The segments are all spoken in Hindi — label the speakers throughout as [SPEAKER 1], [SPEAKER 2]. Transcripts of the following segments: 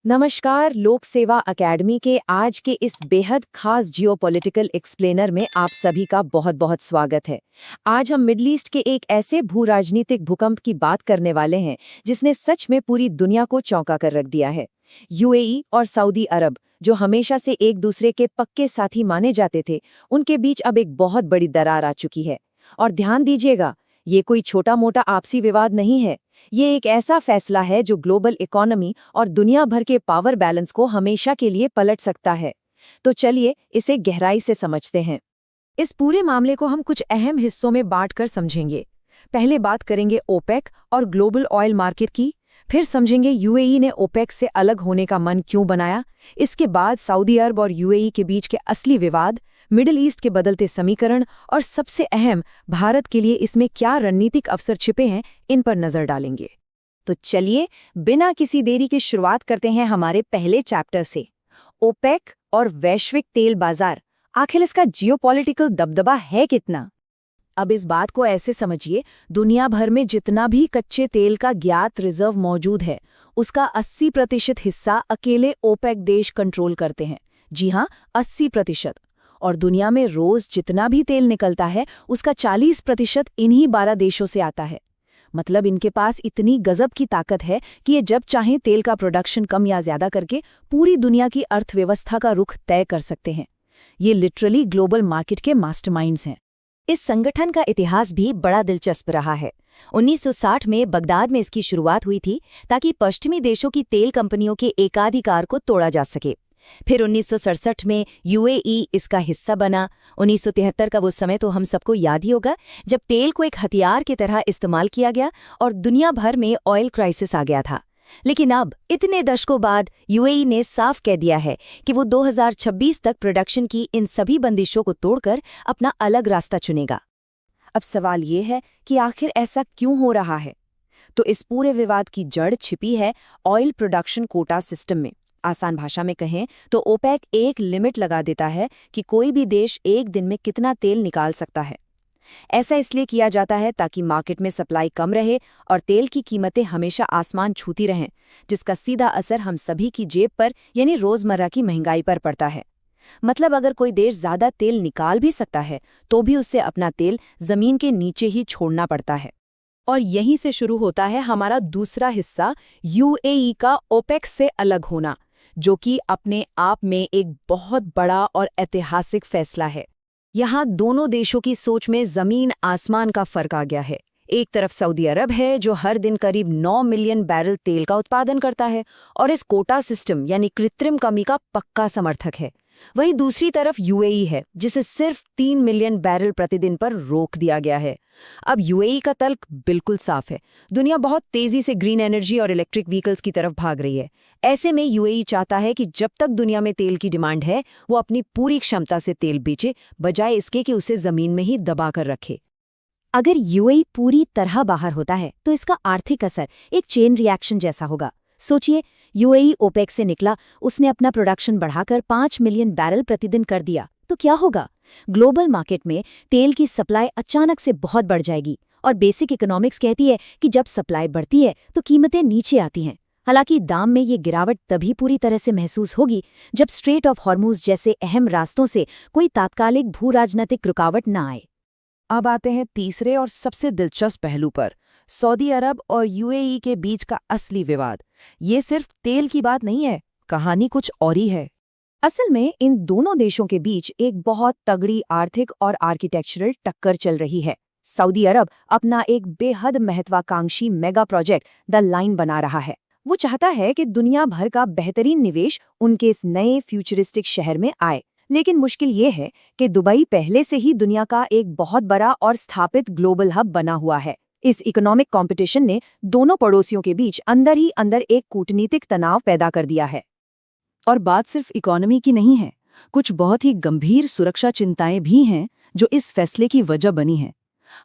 [SPEAKER 1] नमस्कार। लोक सेवा अकेडमी के आज के इस बेहद खास जियोपॉलिटिकल एक्सप्लेनर में आप सभी का बहुत बहुत स्वागत है। आज हम मिडल ईस्ट के एक ऐसे भू राजनीतिक भूकंप की बात करने वाले हैं जिसने सच में पूरी दुनिया को चौंका कर रख दिया है। यूएई और सऊदी अरब, जो हमेशा से एक दूसरे के पक्के साथी माने जाते थे, उनके बीच अब एक बहुत बड़ी दरार आ चुकी है। और ध्यान दीजिएगा, ये कोई छोटा मोटा आपसी विवाद नहीं है। ये एक ऐसा फैसला है जो ग्लोबल इकोनॉमी और दुनिया भर के पावर बैलेंस को हमेशा के लिए पलट सकता है। तो चलिए इसे गहराई से समझते हैं। इस पूरे मामले को हम कुछ अहम हिस्सों में बांटकर समझेंगे। पहले बात करेंगे ओपेक और ग्लोबल ऑयल मार्केट की, फिर समझेंगे यूएई ने ओपेक से अलग होने का मन क्यों बनाया। इसके बाद सऊदी अरब और यूएई के बीच के असली विवाद, मिडिल ईस्ट के बदलते समीकरण और सबसे अहम, भारत के लिए इसमें क्या रणनीतिक अवसर छिपे हैं, इन पर नजर डालेंगे। तो चलिए बिना किसी देरी के शुरुआत करते हैं हमारे पहले चैप्टर से। ओपेक और वैश्विक तेल बाजार, आखिर इसका जियोपॉलिटिकल दबदबा है कितना? अब इस बात को ऐसे समझिए, दुनिया भर में जितना भी कच्चे तेल का ज्ञात रिजर्व मौजूद है, उसका 80% हिस्सा अकेले ओपेक देश कंट्रोल करते हैं। जी हाँ, 80%। और दुनिया में रोज जितना भी तेल निकलता है, उसका 40% इन्हीं 12 देशों से आता है। मतलब इनके पास इतनी गजब की ताकत है कि ये जब चाहें तेल का प्रोडक्शन कम या ज्यादा करके पूरी दुनिया की अर्थव्यवस्था का रुख तय कर सकते हैं। ये लिटरली ग्लोबल मार्केट के मास्टरमाइंड्स हैं। इस संगठन का इतिहास भी बड़ा दिलचस्प रहा है। 1960 में बगदाद में इसकी शुरुआत हुई थी ताकि पश्चिमी देशों की तेल कंपनियों के एकाधिकार को तोड़ा जा सके। फिर 1967 में यूएई इसका हिस्सा बना। 1973 का वो समय तो हम सबको याद ही होगा, जब तेल को एक हथियार की तरह इस्तेमाल किया गया और दुनिया भर में ऑयल क्राइसिस आ गया था। लेकिन अब इतने दशकों बाद यूएई ने साफ कह दिया है कि वो 2026 तक प्रोडक्शन की इन सभी बंदिशों को तोड़कर अपना अलग रास्ता चुनेगा। अब सवाल ये है कि आखिर ऐसा क्यों हो रहा है? तो इस पूरे विवाद की जड़ छिपी है ऑयल प्रोडक्शन कोटा सिस्टम में। आसान भाषा में कहें तो ओपेक एक लिमिट लगा देता है कि कोई भी देश एक दिन में कितना तेल निकाल सकता है। ऐसा इसलिए किया जाता है ताकि मार्केट में सप्लाई कम रहे और तेल की कीमतें हमेशा आसमान छूती रहें, जिसका सीधा असर हम सभी की जेब पर यानी रोजमर्रा की महंगाई पर पड़ता है। मतलब अगर कोई देश ज्यादा तेल निकाल भी सकता है तो भी उससे अपना तेल जमीन के नीचे ही छोड़ना पड़ता है। और यहीं से शुरू होता है हमारा दूसरा हिस्सा, यूएई का ओपेक से अलग होना, जो कि अपने आप में एक बहुत बड़ा और ऐतिहासिक फैसला है। यहाँ दोनों देशों की सोच में जमीन आसमान का फर्क आ गया है। एक तरफ सऊदी अरब है जो हर दिन करीब 9 मिलियन बैरल तेल का उत्पादन करता है और इस कोटा सिस्टम यानी कृत्रिम कमी का पक्का समर्थक है। वहीं दूसरी तरफ यूएई है जिसे सिर्फ 3 मिलियन बैरल प्रतिदिन पर रोक दिया गया है। अब यूएई का तर्क बिल्कुल साफ है। दुनिया बहुत तेजी से ग्रीन एनर्जी और इलेक्ट्रिक व्हीकल्स की तरफ भाग रही है। ऐसे में यूएई चाहता है कि जब तक दुनिया में तेल की डिमांड है, वो अपनी पूरी क्षमता से तेल बेचे, बजाय इसके कि उसे जमीन में ही दबा कर रखे। अगर यूएई पूरी तरह बाहर होता है तो इसका आर्थिक असर एक चेन रिएक्शन जैसा होगा। सोचिए, यूएई ओपेक से निकला, उसने अपना प्रोडक्शन बढ़ाकर 5 मिलियन बैरल प्रतिदिन कर दिया, तो क्या होगा? ग्लोबल मार्केट में तेल की सप्लाई अचानक से बहुत बढ़ जाएगी और बेसिक इकोनॉमिक्स कहती है कि जब सप्लाई बढ़ती है तो कीमतें नीचे आती हैं। हालांकि दाम में ये गिरावट तभी पूरी तरह से महसूस होगी जब स्ट्रेट ऑफ हॉर्मुज जैसे अहम रास्तों से कोई तात्कालिक भू राजनीतिक रुकावट न आए। अब आते हैं तीसरे और सबसे दिलचस्प पहलू पर, सऊदी अरब और यूएई के बीच का असली विवाद। ये सिर्फ तेल की बात नहीं है, कहानी कुछ और ही है। असल में इन दोनों देशों के बीच एक बहुत तगड़ी आर्थिक और आर्किटेक्चरल टक्कर चल रही है। सऊदी अरब अपना एक बेहद महत्वाकांक्षी मेगा प्रोजेक्ट द लाइन बना रहा है। वो चाहता है कि दुनिया भर का बेहतरीन निवेश उनके इस नए फ्यूचरिस्टिक शहर में आए। लेकिन मुश्किल ये है कि दुबई पहले से ही दुनिया का एक बहुत बड़ा और स्थापित ग्लोबल हब बना हुआ है। इस इकोनॉमिक कंपटीशन ने दोनों पड़ोसियों के बीच अंदर ही अंदर एक कूटनीतिक तनाव पैदा कर दिया है। और बात सिर्फ इकोनॉमी की नहीं है, कुछ बहुत ही गंभीर सुरक्षा चिंताएं भी हैं जो इस फैसले की वजह बनी हैं।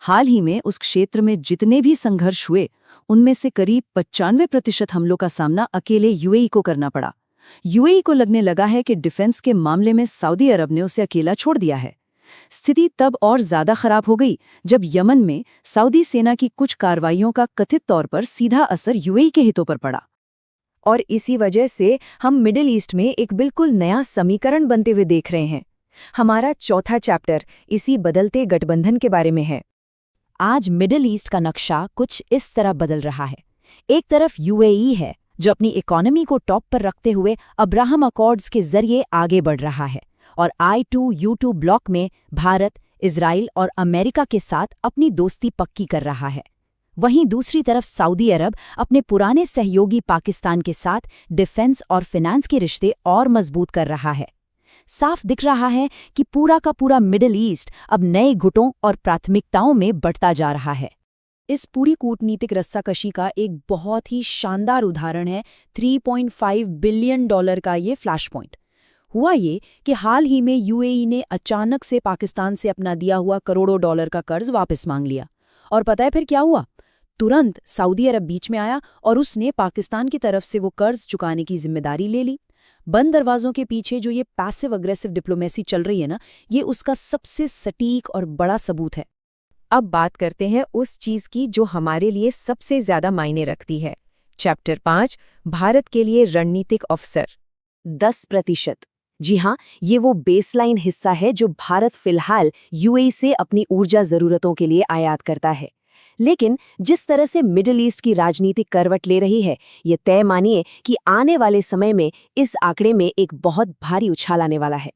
[SPEAKER 1] हाल ही में उस क्षेत्र में जितने भी संघर्ष हुए, उनमें से करीब 95% हमलों का सामना अकेले यूएई को करना पड़ा। यूएई को लगने लगा है कि डिफेंस के मामले में सऊदी अरब ने उसे अकेला छोड़ दिया है। स्थिति तब और ज्यादा खराब हो गई जब यमन में सऊदी सेना की कुछ कार्रवाइयों का कथित तौर पर सीधा असर यूएई के हितों पर पड़ा। और इसी वजह से हम मिडिल ईस्ट में एक बिल्कुल नया समीकरण बनते हुए देख रहे हैं। हमारा चौथा चैप्टर इसी बदलते गठबंधन के बारे में है। आज मिडिल ईस्ट का नक्शा कुछ इस तरह बदल रहा है। एक तरफ यूएई है, जो अपनी इकोनॉमी को टॉप पर रखते हुए अब्राहम अकॉर्ड्स के जरिए आगे बढ़ रहा है, और I2U2 ब्लॉक में भारत, इजराइल और अमेरिका के साथ अपनी दोस्ती पक्की कर रहा है। वहीं दूसरी तरफ सऊदी अरब अपने पुराने सहयोगी पाकिस्तान के साथ डिफेंस और फिनेंस के रिश्ते और मजबूत कर रहा है। साफ दिख रहा है कि पूरा का पूरा मिडिल ईस्ट अब नए गुटों और प्राथमिकताओं में बढ़ता जा रहा है। इस पूरी कूटनीतिक रस्साकशी का एक बहुत ही शानदार उदाहरण है $3.5 बिलियन का ये फ्लैश पॉइंट। हुआ ये कि हाल ही में यूएई ने अचानक से पाकिस्तान से अपना दिया हुआ करोड़ों डॉलर का कर्ज वापस मांग लिया। और पता है फिर क्या हुआ? तुरंत सऊदी अरब बीच में आया और उसने पाकिस्तान की तरफ से वो कर्ज चुकाने की जिम्मेदारी ले ली। बंद दरवाजों के पीछे जो ये पैसिव अग्रेसिव डिप्लोमेसी चल रही है ना, ये उसका सबसे सटीक और बड़ा सबूत है। अब बात करते हैं उस चीज की जो हमारे लिए सबसे ज्यादा मायने रखती है। चैप्टर 5, भारत के लिए रणनीतिक अवसर। 10%। जी हाँ, ये वो बेसलाइन हिस्सा है जो भारत फिलहाल यूएई से अपनी ऊर्जा जरूरतों के लिए आयात करता है। लेकिन जिस तरह से मिडिल ईस्ट की राजनीतिक करवट ले रही है, ये तय मानिए कि आने वाले समय में इस आंकड़े में एक बहुत भारी उछाल आने वाला है।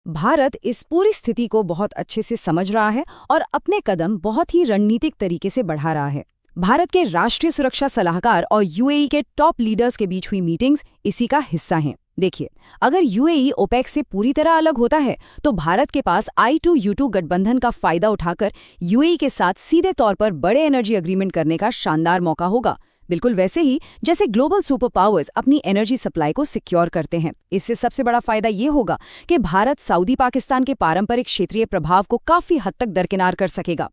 [SPEAKER 1] भारत इस पूरी स्थिति को बहुत अच्छे से समझ रहा है और अपने कदम बहुत ही रणनीतिक तरीके से बढ़ा रहा है। भारत के राष्ट्रीय सुरक्षा सलाहकार और यूएई के टॉप लीडर्स के बीच हुई मीटिंग्स इसी का हिस्सा हैं। देखिए, अगर यूएई ओपेक से पूरी तरह अलग होता है तो भारत के पास I2U2 गठबंधन का फायदा उठाकर यूएई के साथ सीधे तौर पर बड़े एनर्जी एग्रीमेंट करने का शानदार मौका होगा। बिल्कुल वैसे ही जैसे ग्लोबल सुपर पावर्स अपनी एनर्जी सप्लाई को सिक्योर करते हैं। इससे सबसे बड़ा फायदा ये होगा कि भारत सऊदी पाकिस्तान के पारंपरिक क्षेत्रीय प्रभाव को काफी हद तक दरकिनार कर सकेगा।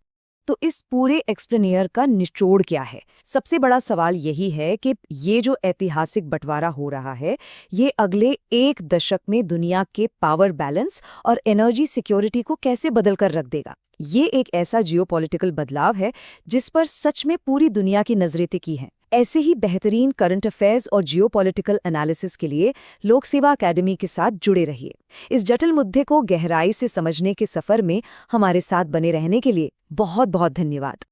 [SPEAKER 1] तो इस पूरे एक्सप्लेनियर का निचोड़ क्या है? सबसे बड़ा सवाल यही है कि ये जो ऐतिहासिक बंटवारा हो रहा है, ये अगले 1 दशक में दुनिया के पावर बैलेंस और एनर्जी सिक्योरिटी को कैसे बदल कर रख देगा। ये एक ऐसा जियोपॉलिटिकल बदलाव है जिस पर सच में पूरी दुनिया की नजरें टिकी हैं। ऐसे ही बेहतरीन करंट अफेयर्स और जियोपॉलिटिकल एनालिसिस के लिए लोक सेवा अकेडमी के साथ जुड़े रहिए। इस जटिल मुद्दे को गहराई से समझने के सफर में हमारे साथ बने रहने के लिए बहुत बहुत धन्यवाद।